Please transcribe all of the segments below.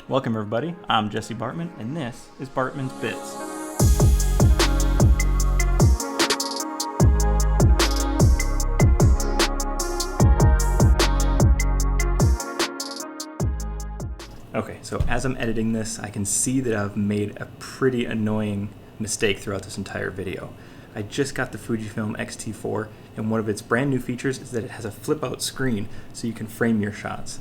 Welcome everybody, I'm Jesse Bartman, and this is Bartman's Bits. Okay, so as I'm editing this, I can see that I've made a pretty annoying mistake throughout this entire video. I just got the Fujifilm X-T4, and one of its brand new features is that it has a flip-out screen so you can frame your shots.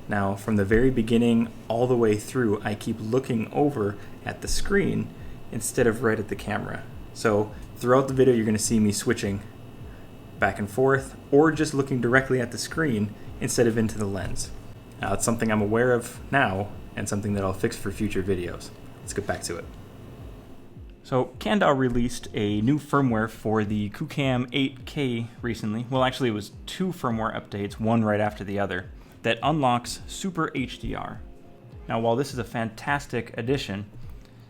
Now, from the very beginning all the way through, I keep looking over at the screen instead of right at the camera. So throughout the video, you're going to see me switching back and forth or just looking directly at the screen instead of into the lens. Now, it's something I'm aware of now and something that I'll fix for future videos. Let's get back to it. So Kandao released a new firmware for the Qoocam 8K recently. Well, actually it was two firmware updates, one right after the other, that unlocks Super HDR. Now, while this is a fantastic addition,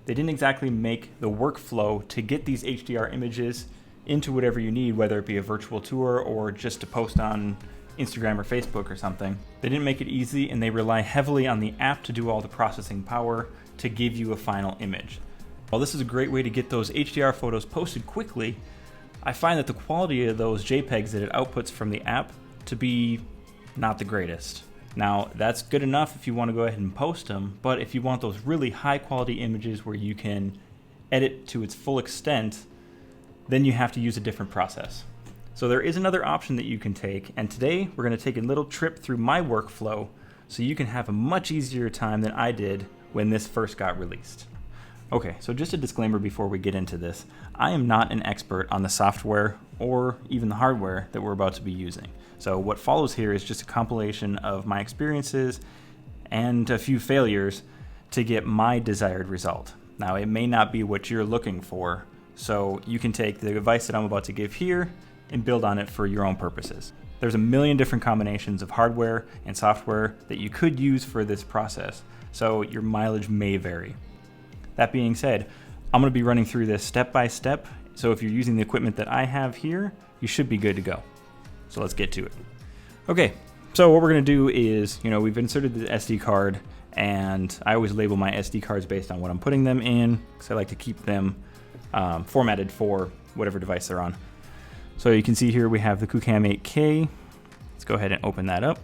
they didn't exactly make the workflow to get these HDR images into whatever you need, whether it be a virtual tour or just to post on Instagram or Facebook or something. They didn't make it easy, and they rely heavily on the app to do all the processing power to give you a final image. While this is a great way to get those HDR photos posted quickly, I find that the quality of those JPEGs that it outputs from the app to be not the greatest. Now, that's good enough if you want to go ahead and post them, but if you want those really high quality images where you can edit to its full extent, then you have to use a different process. So there is another option that you can take, and today we're going to take a little trip through my workflow so you can have a much easier time than I did when this first got released. Okay, so just a disclaimer before we get into this. I am not an expert on the software or even the hardware that we're about to be using. So what follows here is just a compilation of my experiences and a few failures to get my desired result. Now, it may not be what you're looking for, so you can take the advice that I'm about to give here and build on it for your own purposes. There's a million different combinations of hardware and software that you could use for this process, so your mileage may vary. That being said, I'm going to be running through this step by step, so if you're using the equipment that I have here, you should be good to go. So let's get to it. Okay, so what we're going to do is, we've inserted the SD card, and I always label my SD cards based on what I'm putting them in, because I like to keep them formatted for whatever device they're on. So you can see here we have the Qoocam 8K. Let's go ahead and open that up.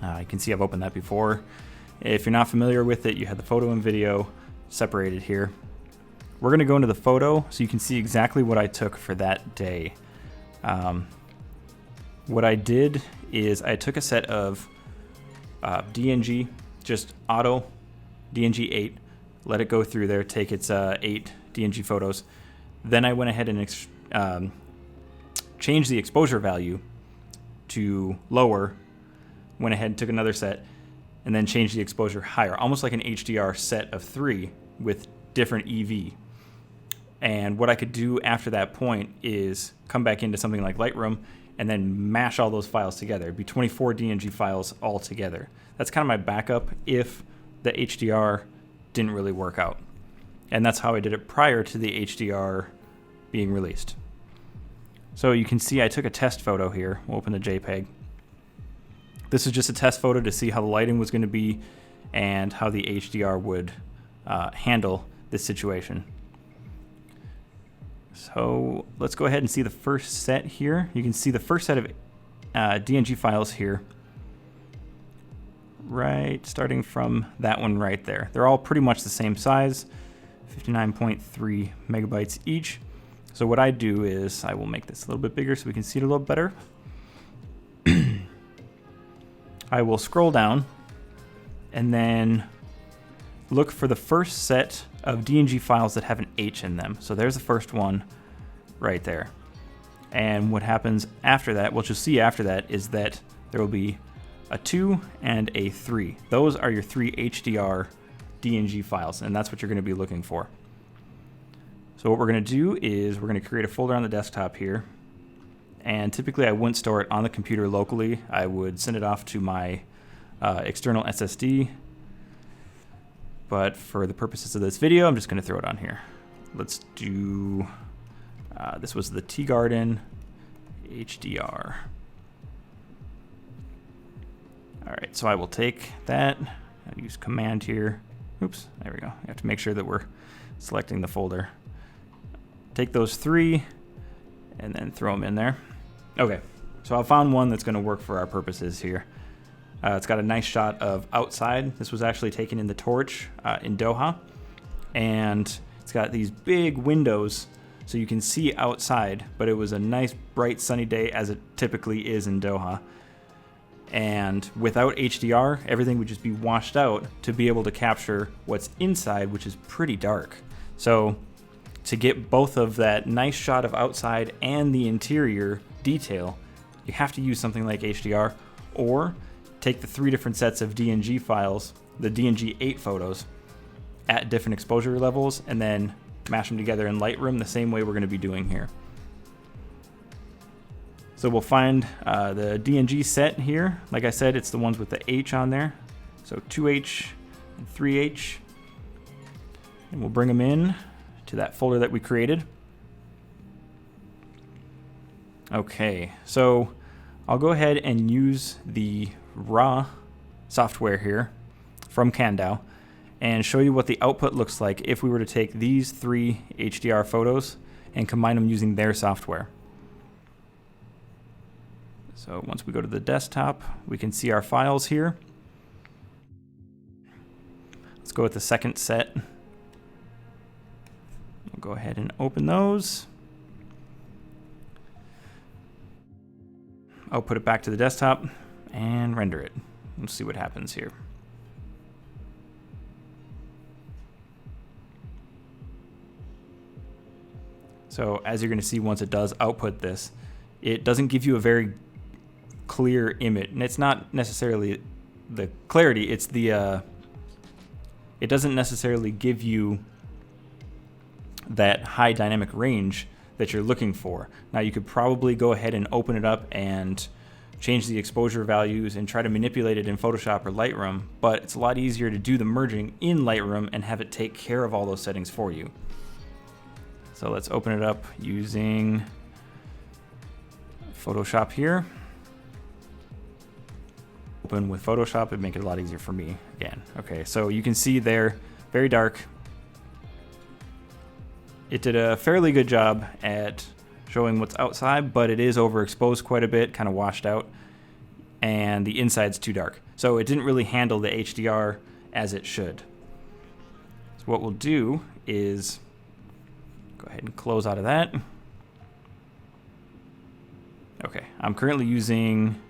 You can see I've opened that before. If you're not familiar with it, you have the photo and video separated here. We're going to go into the photo so you can see exactly what I took for that day. What I did is I took a set of DNG, just auto DNG 8, let it go through there, take its 8 DNG photos. Then I went ahead and changed the exposure value to lower, went ahead and took another set, and then changed the exposure higher, almost like an HDR set of 3 with different EV. And what I could do after that point is come back into something like Lightroom and then mash all those files together. It'd be 24 DNG files all together. That's kind of my backup if the HDR didn't really work out. And that's how I did it prior to the HDR being released. So you can see I took a test photo here. We'll open the JPEG. This is just a test photo to see how the lighting was going to be and how the HDR would handle this situation. So let's go ahead and see the first set here. You can see the first set of DNG files here, right, starting from that one right there. They're all pretty much the same size, 59.3 megabytes each. So what I do is I will make this a little bit bigger so we can see it a little better. I will scroll down and then look for the first set of DNG files that have an H in them. So there's the first one right there. And what happens after that, what you'll see after that is that there will be a 2 and a 3. Those are your 3 HDR DNG files, and that's what you're going to be looking for. So what we're going to do is we're going to create a folder on the desktop here. And typically I wouldn't store it on the computer locally. I would send it off to my external SSD. But for the purposes of this video, I'm just going to throw it on here. Let's do, this was the T-Garden HDR. All right, so I will take that I'll use Command here. Oops, there we go. You have to make sure that we're selecting the folder. Take those 3 and then throw them in there. Okay, so I found one that's going to work for our purposes here. It's got a nice shot of outside. This was actually taken in the Torch in Doha. And it's got these big windows so you can see outside, but it was a nice bright sunny day as it typically is in Doha. And without HDR, everything would just be washed out to be able to capture what's inside, which is pretty dark. So to get both of that nice shot of outside and the interior detail, you have to use something like HDR, or take the 3 different sets of DNG files, the DNG 8 photos, at different exposure levels, and then mash them together in Lightroom the same way we're going to be doing here. So we'll find the DNG set here. Like I said, it's the ones with the H on there. So 2H and 3H. And we'll bring them in to that folder that we created. Okay, so I'll go ahead and use the raw software here from Candow and show you what the output looks like if we were to take these 3 HDR photos and combine them using their software. So once we go to the desktop, we can see our files here. Let's go with the second set. We'll go ahead and open those. I'll put it back to the desktop and render it. Let's see what happens here. So as you're going to see, once it does output this, it doesn't give you a very clear image. And it's not necessarily the clarity, it's the, it doesn't necessarily give you that high dynamic range that you're looking for. Now you could probably go ahead and open it up and change the exposure values and try to manipulate it in Photoshop or Lightroom, but it's a lot easier to do the merging in Lightroom and have it take care of all those settings for you. So let's open it up using Photoshop here. Open with Photoshop, it'd make it a lot easier for me again. Okay, so you can see there, very dark. It did a fairly good job at showing what's outside, but it is overexposed quite a bit, kind of washed out, and the inside's too dark. So it didn't really handle the HDR as it should. So what we'll do is go ahead and close out of that. Okay, I'm currently using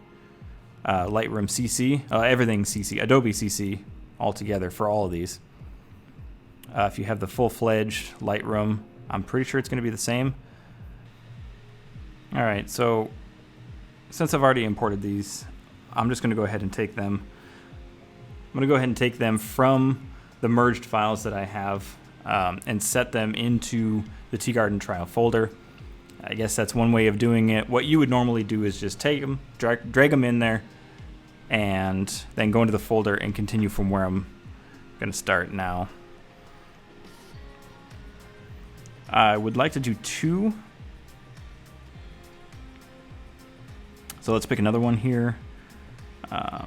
Lightroom CC, everything CC, Adobe CC altogether for all of these. If you have the full-fledged Lightroom, I'm pretty sure it's going to be the same. All right, so since I've already imported these, I'm just going to go ahead and take them. I'm going to go ahead and take them from the merged files that I have and set them into the Tea Garden trial folder. I guess that's one way of doing it. What you would normally do is just take them, drag them in there, and then go into the folder and continue from where I'm going to start now. I would like to do 2. So let's pick another one here. There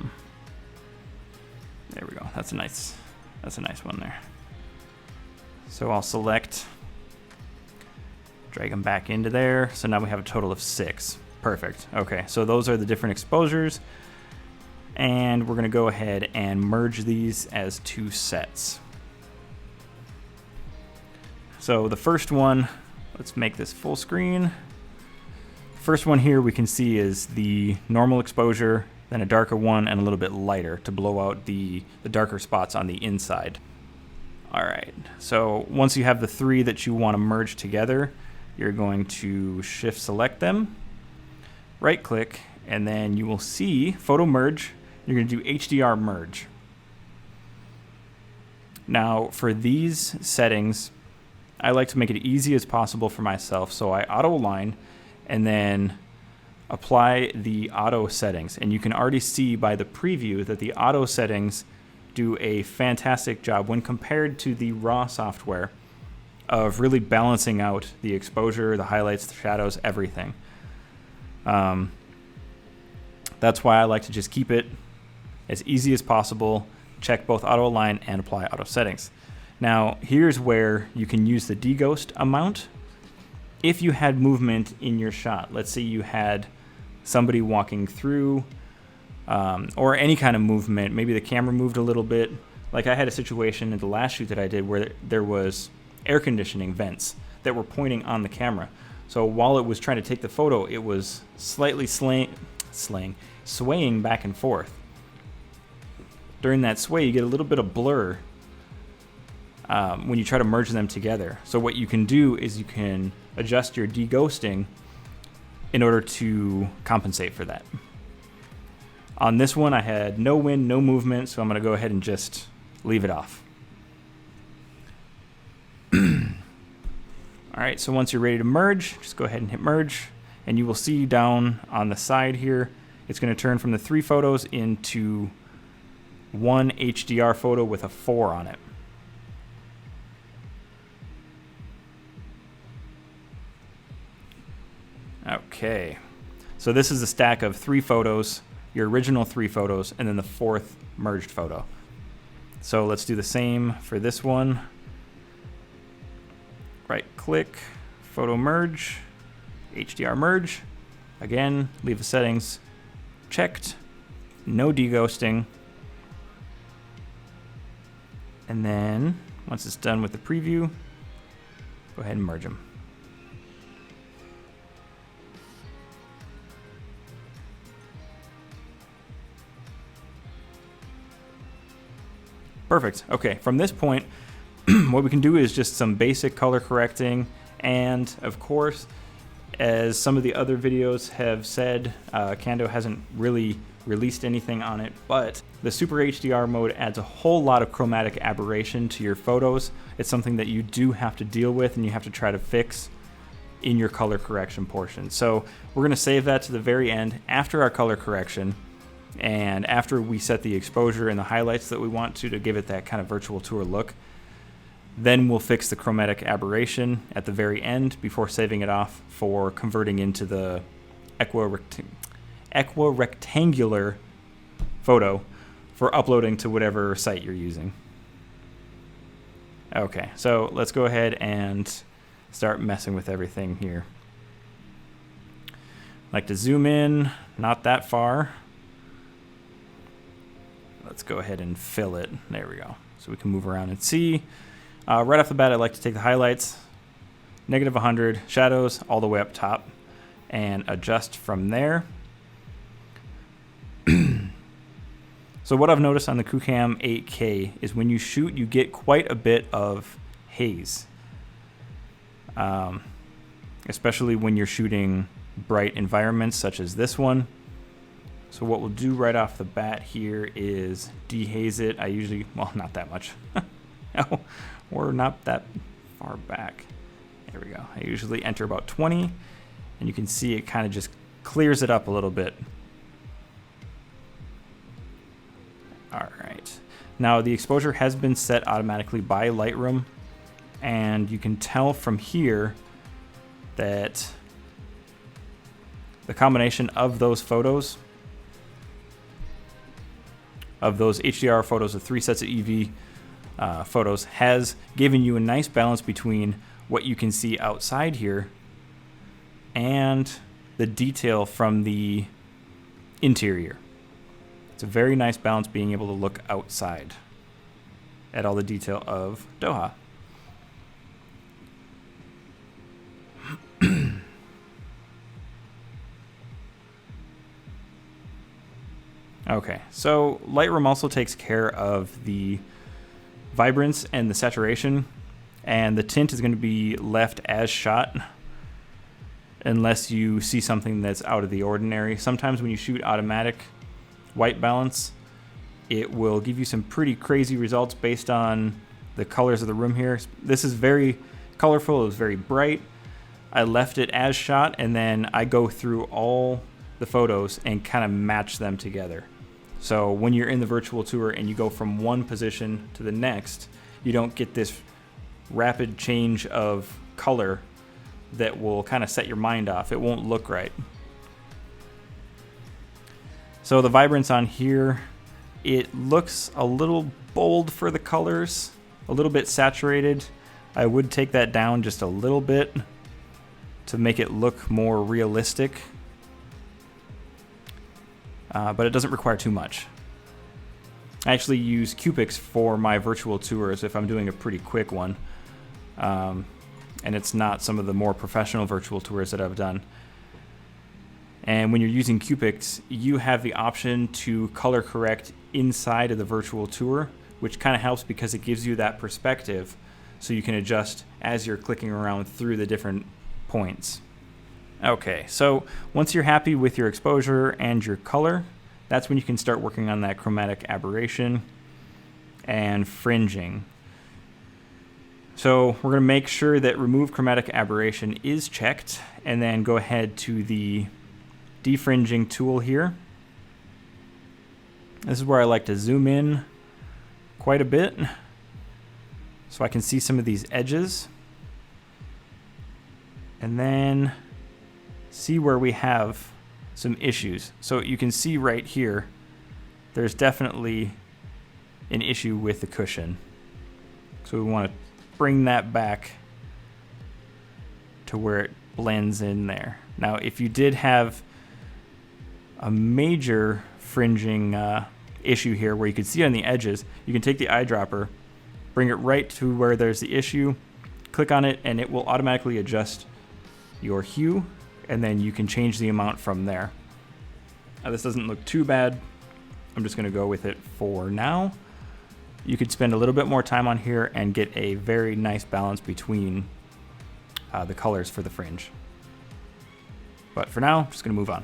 we go. That's a nice one there. So I'll select, drag them back into there. So now we have a total of 6. Perfect. Okay, so those are the different exposures. And we're going to go ahead and merge these as 2 sets. So the first one, let's make this full screen. First one here we can see is the normal exposure, then a darker one and a little bit lighter to blow out the darker spots on the inside. All right, so once you have the 3 that you want to merge together, you're going to shift select them, right click, and then you will see photo merge. You're going to do HDR merge. Now for these settings, I like to make it easy as possible for myself, so I auto align and then apply the auto settings. And you can already see by the preview that the auto settings do a fantastic job when compared to the raw software of really balancing out the exposure, the highlights, the shadows, everything. That's why I like to just keep it as easy as possible, check both auto align and apply auto settings. Now, here's where you can use the deghost amount. If you had movement in your shot, let's say you had somebody walking through, or any kind of movement, maybe the camera moved a little bit. Like I had a situation in the last shoot that I did where there was air conditioning vents that were pointing on the camera. So while it was trying to take the photo, it was slightly swaying back and forth. During that sway, you get a little bit of blur when you try to merge them together. So what you can do is you can adjust your deghosting in order to compensate for that. On this one, I had no wind, no movement, so I'm going to go ahead and just leave it off. All right, so once you're ready to merge, just go ahead and hit merge, and you will see down on the side here, it's going to turn from the 3 photos into one HDR photo with a 4 on it. Okay, so this is a stack of 3 photos, your original 3 photos, and then the 4th merged photo. So let's do the same for this one. Right click, photo merge, HDR merge. Again, leave the settings checked, no deghosting. And then once it's done with the preview, go ahead and merge them. Perfect. Okay, from this point, what we can do is just some basic color correcting, and of course, as some of the other videos have said, Kando hasn't really released anything on it, but the Super HDR mode adds a whole lot of chromatic aberration to your photos. It's something that you do have to deal with and you have to try to fix in your color correction portion. So we're going to save that to the very end after our color correction, and after we set the exposure and the highlights that we want to give it that kind of virtual tour look. Then we'll fix the chromatic aberration at the very end before saving it off for converting into the equirectangular photo for uploading to whatever site you're using. Okay, so let's go ahead and start messing with everything here. I like to zoom in, not that far. Let's go ahead and fill it. There we go. So we can move around and see. Right off the bat, I like to take the highlights, -100, shadows all the way up top, and adjust from there. So what I've noticed on the Qoocam 8K is when you shoot, you get quite a bit of haze, especially when you're shooting bright environments such as this one. So what we'll do right off the bat here is dehaze it. I usually, well, not that much. No, we're not that far back. There we go. I usually enter about 20, and you can see it kind of just clears it up a little bit. All right. Now the exposure has been set automatically by Lightroom, and you can tell from here that the combination of those photos, of those HDR photos of 3 sets of EV photos, has given you a nice balance between what you can see outside here and the detail from the interior. It's a very nice balance being able to look outside at all the detail of Doha. Okay, so Lightroom also takes care of the vibrance and the saturation, and the tint is going to be left as shot unless you see something that's out of the ordinary. Sometimes when you shoot automatic white balance, it will give you some pretty crazy results based on the colors of the room here. This is very colorful, it was very bright. I left it as shot, and then I go through all the photos and kind of match them together. So when you're in the virtual tour and you go from one position to the next, you don't get this rapid change of color that will kind of set your mind off. It won't look right. So the vibrance on here it looks a little bold for the colors, a little bit saturated. I would take that down just a little bit to make it look more realistic, but it doesn't require too much. I actually use Cupics for my virtual tours if I'm doing a pretty quick one, and it's not some of the more professional virtual tours that I've done. And when you're using Cupics, you have the option to color correct inside of the virtual tour, which kind of helps because it gives you that perspective so you can adjust as you're clicking around through the different points. Okay, so once you're happy with your exposure and your color, that's when you can start working on that chromatic aberration and fringing. So we're going to make sure that remove chromatic aberration is checked, and then go ahead to the defringing tool here. This is where I like to zoom in quite a bit so I can see some of these edges, and then see where we have some issues. So you can see right here, there's definitely an issue with the cushion. So we want to bring that back to where it blends in there. Now, if you did have a major fringing issue here where you could see on the edges, you can take the eyedropper, bring it right to where there's the issue, click on it, and it will automatically adjust your hue, and then you can change the amount from there. Now, this doesn't look too bad. I'm just going to go with it for now. You could spend a little bit more time on here and get a very nice balance between the colors for the fringe. But for now, I'm just going to move on.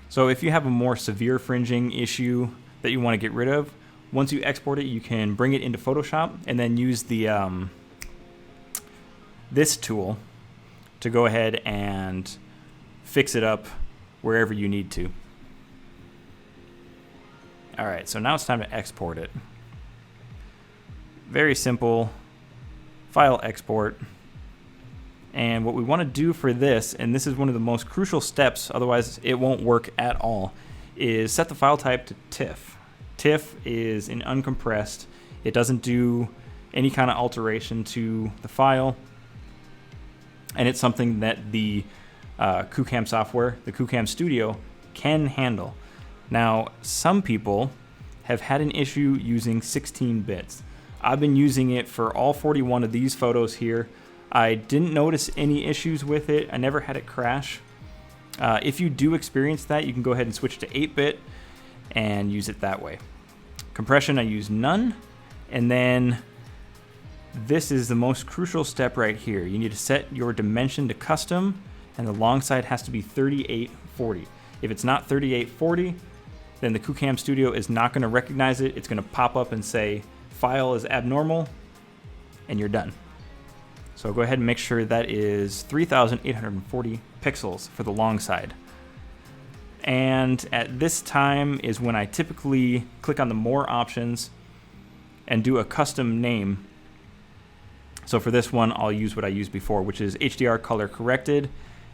So if you have a more severe fringing issue that you want to get rid of, once you export it, you can bring it into Photoshop and then use the this tool to go ahead and fix it up wherever you need to. All right, so now it's time to export it. Very simple, file export. And what we want to do for this, and this is one of the most crucial steps, otherwise it won't work at all, is set the file type to TIFF. TIFF is an uncompressed. It doesn't do any kind of alteration to the file. And it's something that the Qoocam software, the Qoocam Studio, can handle. Now, some people have had an issue using 16 bits. I've been using it for all 41 of these photos here. I didn't notice any issues with it. I never had it crash. If you do experience that, you can go ahead and switch to 8-bit and use it that way. Compression, I use none. And then this is the most crucial step right here. You need to set your dimension to custom, and the long side has to be 3840. If it's not 3840, then the Qoocam Studio is not going to recognize it. It's going to pop up and say, file is abnormal, and you're done. So go ahead and make sure that is 3,840 pixels for the long side. And at this time is when I typically click on the more options and do a custom name. So for this one, I'll use what I used before, which is HDR color corrected.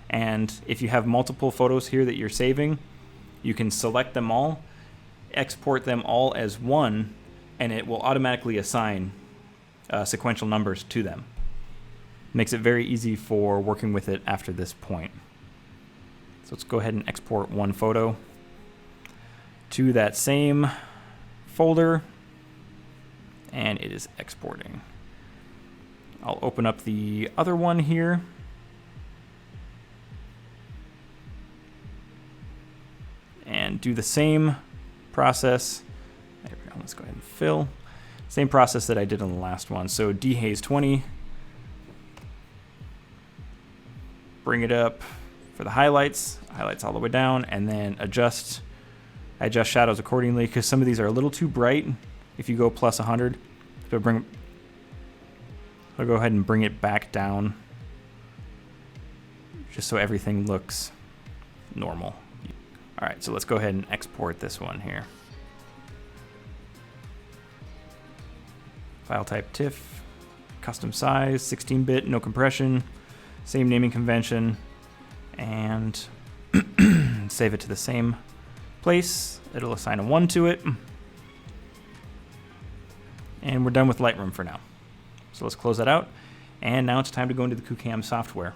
And if you have multiple photos here that you're saving, you can select them all, export them all as one, and it will automatically assign sequential numbers to them. Makes it very easy for working with it after this point. So let's go ahead and export one photo to that same folder, and it is exporting. I'll open up the other one here. And do the same process. There we go. Let's go ahead and fill. Same process that I did on the last one. So dehaze 20. Bring it up for the highlights all the way down, and then adjust shadows accordingly, because some of these are a little too bright if you go plus 100. So I'll go ahead and bring it back down just so everything looks normal. All right, so let's go ahead and export this one here. File type TIFF, custom size, 16-bit, no compression, same naming convention, and save it to the same place. It'll assign a 1 to it. And we're done with Lightroom for now. So let's close that out. And now it's time to go into the Qoocam software.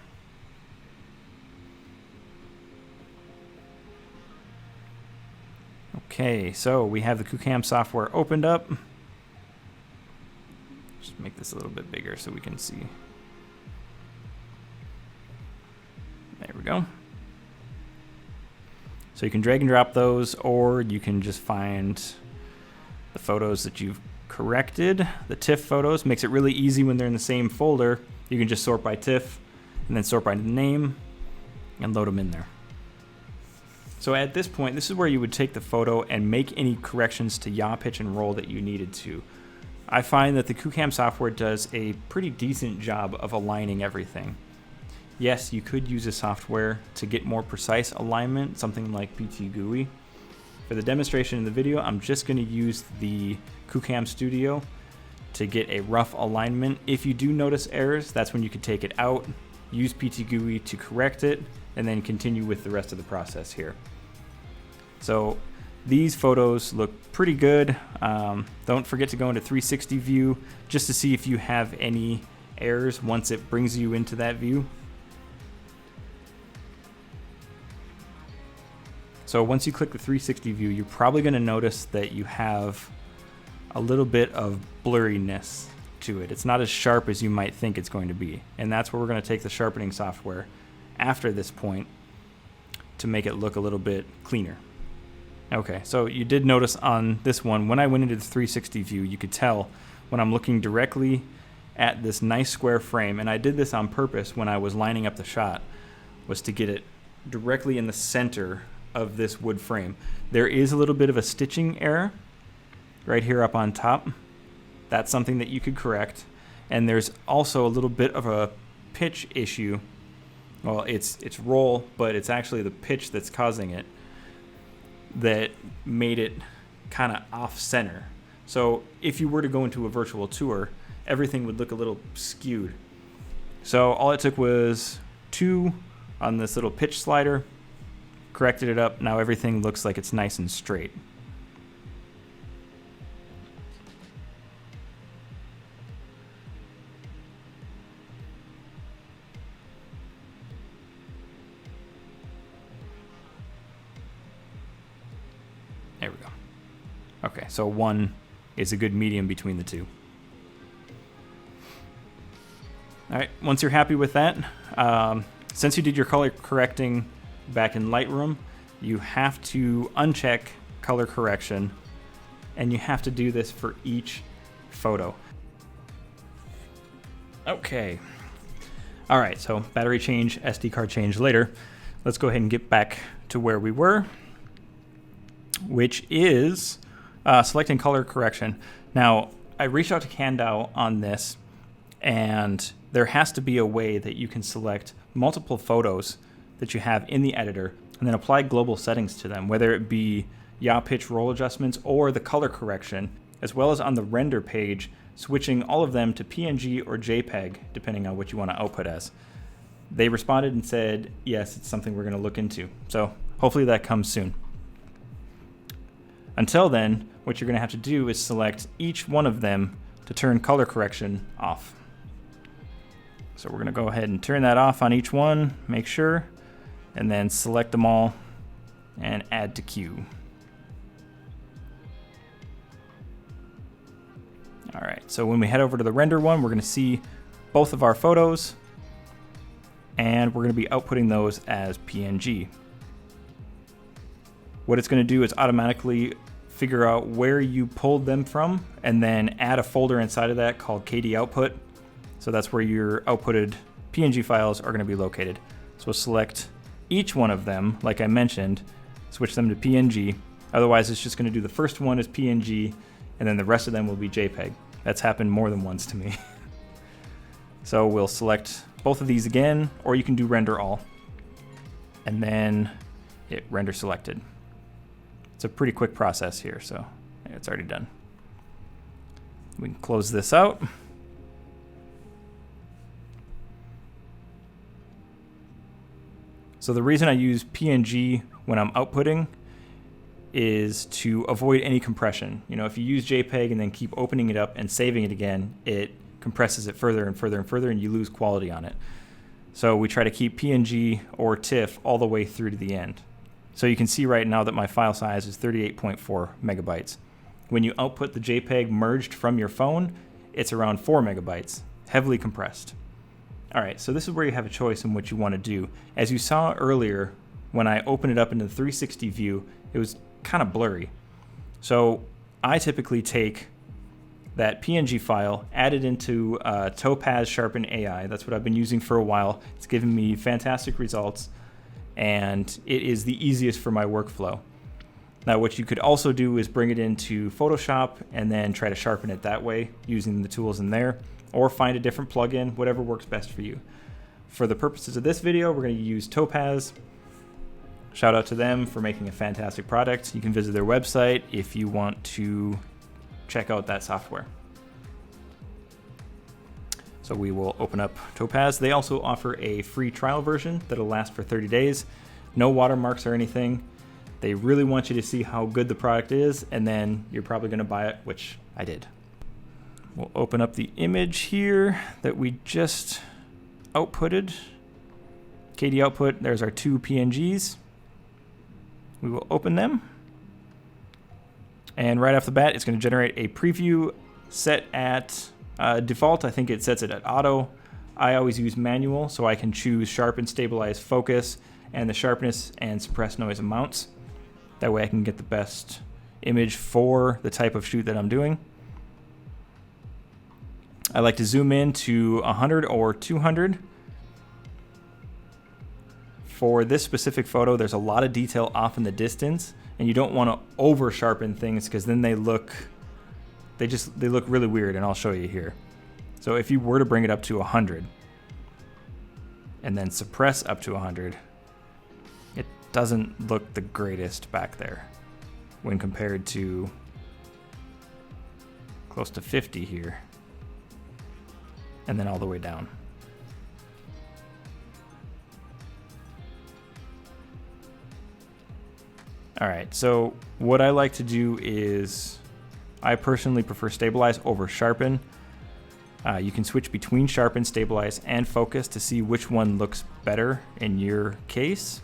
Okay, so we have the Qoocam software opened up. Just make this a little bit bigger so we can see. There we go. So you can drag and drop those, or you can just find the photos that you've corrected. The TIFF photos makes it really easy when they're in the same folder. You can just sort by TIFF and then sort by the name and load them in there. So at this point, this is where you would take the photo and make any corrections to yaw, pitch, and roll that you needed to. I find that the Qoocam software does a pretty decent job of aligning everything. Yes, you could use a software to get more precise alignment, something like PT GUI. For the demonstration in the video, I'm just going to use the Qoocam Studio to get a rough alignment. If you do notice errors, that's when you can take it out, use PT GUI to correct it, and then continue with the rest of the process here. So these photos look pretty good. Don't forget to go into 360 view just to see if you have any errors once it brings you into that view. So once you click the 360 view, you're probably going to notice that you have a little bit of blurriness to it. It's not as sharp as you might think it's going to be. And that's where we're going to take the sharpening software after this point to make it look a little bit cleaner. Okay, so you did notice on this one, when I went into the 360 view, you could tell when I'm looking directly at this nice square frame, and I did this on purpose when I was lining up the shot, was to get it directly in the center of this wood frame. There is a little bit of a stitching error right here up on top. That's something that you could correct. And there's also a little bit of a pitch issue. Well, it's roll, but it's actually the pitch that's causing it that made it kind of off center. So if you were to go into a virtual tour, everything would look a little skewed. So all it took was 2 on this little pitch slider, corrected it up. Now everything looks like it's nice and straight. There we go. Okay, so 1 is a good medium between the 2. All right, once you're happy with that, since you did your color correcting back in Lightroom, you have to uncheck color correction, and you have to do this for each photo. Okay. All right, so battery change, SD card change later. Let's go ahead and get back to where we were, which is selecting color correction. Now, I reached out to Candau on this, and there has to be a way that you can select multiple photos that you have in the editor and then apply global settings to them, whether it be yaw, pitch, roll adjustments, or the color correction, as well as on the render page, switching all of them to PNG or JPEG, depending on what you want to output as. They responded and said, yes, it's something we're going to look into. So hopefully that comes soon. Until then, what you're going to have to do is select each one of them to turn color correction off. So we're going to go ahead and turn that off on each one, make sure, and then select them all and add to queue. All right, so when we head over to the render one, we're going to see both of our photos, and we're going to be outputting those as PNG. What it's going to do is automatically figure out where you pulled them from and then add a folder inside of that called KD output. So that's where your outputted PNG files are going to be located. So select each one of them, like I mentioned, switch them to PNG. Otherwise, it's just going to do the first one as PNG, and then the rest of them will be JPEG. That's happened more than once to me. So we'll select both of these again, or you can do render all, and then hit render selected. It's a pretty quick process here, so it's already done. We can close this out. So the reason I use PNG when I'm outputting is to avoid any compression. You know, if you use JPEG and then keep opening it up and saving it again, it compresses it further and further and further, and you lose quality on it. So we try to keep PNG or TIFF all the way through to the end. So you can see right now that my file size is 38.4 megabytes. When you output the JPEG merged from your phone, it's around 4 megabytes, heavily compressed. All right, so this is where you have a choice in what you want to do. As you saw earlier, when I opened it up into the 360 view, it was kind of blurry. So I typically take that PNG file, add it into Topaz Sharpen AI. That's what I've been using for a while. It's given me fantastic results, and it is the easiest for my workflow. Now, what you could also do is bring it into Photoshop and then try to sharpen it that way using the tools in there, or find a different plugin, whatever works best for you. For the purposes of this video, we're going to use Topaz. Shout out to them for making a fantastic product. You can visit their website if you want to check out that software. So we will open up Topaz. They also offer a free trial version that'll last for 30 days. No watermarks or anything. They really want you to see how good the product is, and then you're probably going to buy it, which I did. We'll open up the image here that we just outputted. KD output, there's our 2 PNGs. We will open them. And right off the bat, it's going to generate a preview set at default. I think it sets it at auto. I always use manual, so I can choose sharpen, stabilize, focus, and the sharpness and suppress noise amounts. That way I can get the best image for the type of shoot that I'm doing. I like to zoom in to 100 or 200. For this specific photo, there's a lot of detail off in the distance, and you don't want to over sharpen things because then they look really weird, and I'll show you here. So if you were to bring it up to 100 and then suppress up to 100, it doesn't look the greatest back there when compared to close to 50 here, and then all the way down. All right, so what I like to do is I personally prefer stabilize over sharpen. You can switch between sharpen, stabilize, and focus to see which one looks better in your case.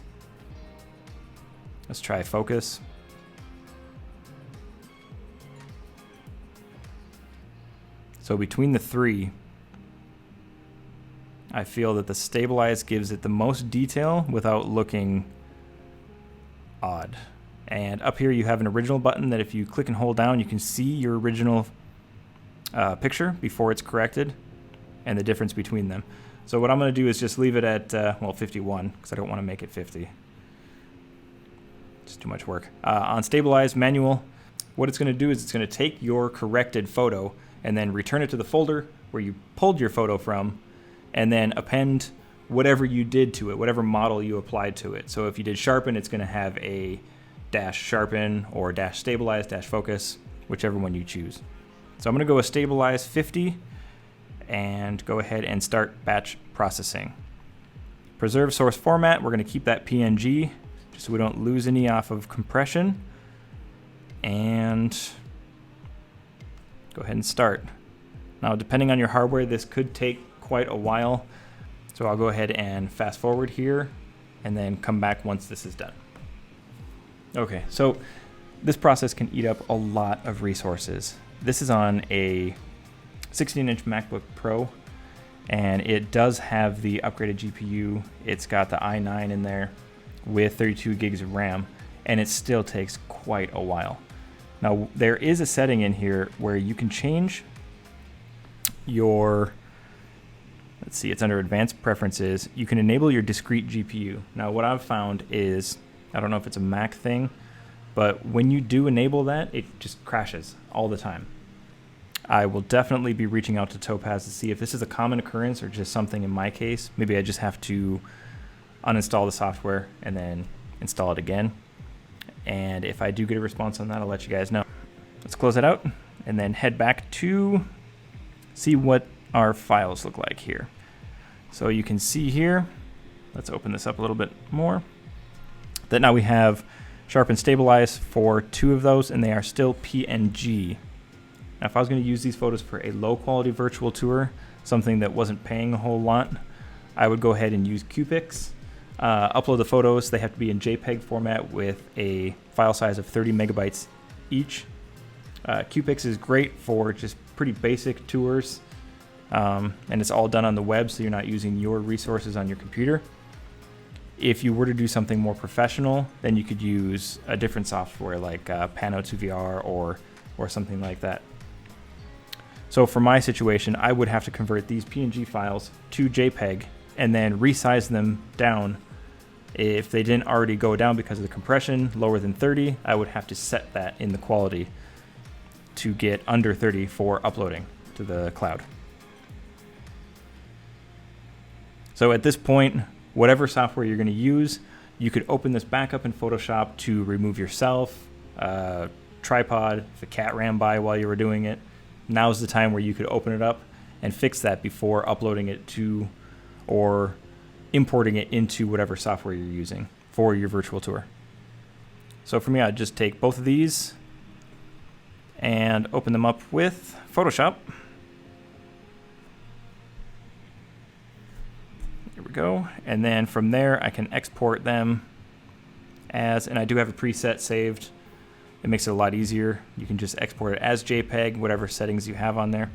Let's try focus. So between the three, I feel that the stabilize gives it the most detail without looking odd. And up here you have an original button that if you click and hold down, you can see your original picture before it's corrected and the difference between them. So what I'm going to do is just leave it at, 51, because I don't want to make it 50. It's too much work. On stabilize manual, what it's going to do is it's going to take your corrected photo and then return it to the folder where you pulled your photo from, and then append whatever you did to it, whatever model you applied to it. So if you did sharpen, it's going to have a dash sharpen or dash stabilize, dash focus, whichever one you choose. So I'm going to go with stabilize 50 and go ahead and start batch processing. Preserve source format, we're going to keep that PNG just so we don't lose any off of compression. And go ahead and start. Now, depending on your hardware, this could take quite a while. So I'll go ahead and fast forward here and then come back once this is done. Okay, so this process can eat up a lot of resources. This is on a 16-inch MacBook Pro, and it does have the upgraded GPU. It's got the i9 in there with 32 gigs of RAM, and it still takes quite a while. Now, there is a setting in here where you can change your, let's see, it's under advanced preferences. You can enable your discrete GPU. Now, what I've found is, I don't know if it's a Mac thing, but when you do enable that, it just crashes all the time. I will definitely be reaching out to Topaz to see if this is a common occurrence or just something in my case. Maybe I just have to uninstall the software and then install it again. And if I do get a response on that, I'll let you guys know. Let's close it out and then head back to see what our files look like here. So you can see here, let's open this up a little bit more, that now we have sharpen, stabilize for 2 of those, and they are still PNG. Now, if I was going to use these photos for a low quality virtual tour, something that wasn't paying a whole lot, I would go ahead and use Qoocam. Upload the photos. They have to be in JPEG format with a file size of 30 megabytes each. Qoocam is great for just pretty basic tours, and it's all done on the web, so you're not using your resources on your computer. If you were to do something more professional, then you could use a different software like Pano2VR or something like that. So for my situation, I would have to convert these PNG files to JPEG and then resize them down. If they didn't already go down because of the compression lower than 30, I would have to set that in the quality to get under 30 for uploading to the cloud. So at this point, whatever software you're going to use, you could open this back up in Photoshop to remove yourself, tripod, if a cat ran by while you were doing it. Now's the time where you could open it up and fix that before uploading it to or importing it into whatever software you're using for your virtual tour. So for me, I'd just take both of these and open them up with Photoshop. There we go. And then from there, I can export them as, and I do have a preset saved. It makes it a lot easier. You can just export it as JPEG, whatever settings you have on there.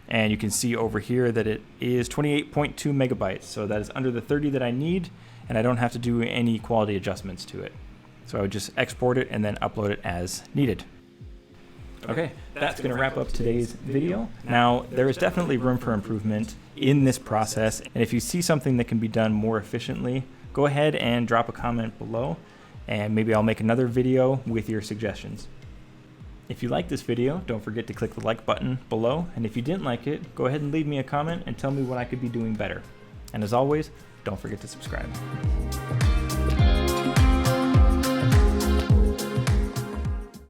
And you can see over here that it is 28.2 megabytes. So that is under the 30 that I need, and I don't have to do any quality adjustments to it. So I would just export it and then upload it as needed. Okay, that's going to wrap up today's video. Now, there is definitely room for improvement in this process, and if you see something that can be done more efficiently, go ahead and drop a comment below, and maybe I'll make another video with your suggestions. If you like this video, don't forget to click the like button below, and if you didn't like it, go ahead and leave me a comment and tell me what I could be doing better. And as always, don't forget to subscribe.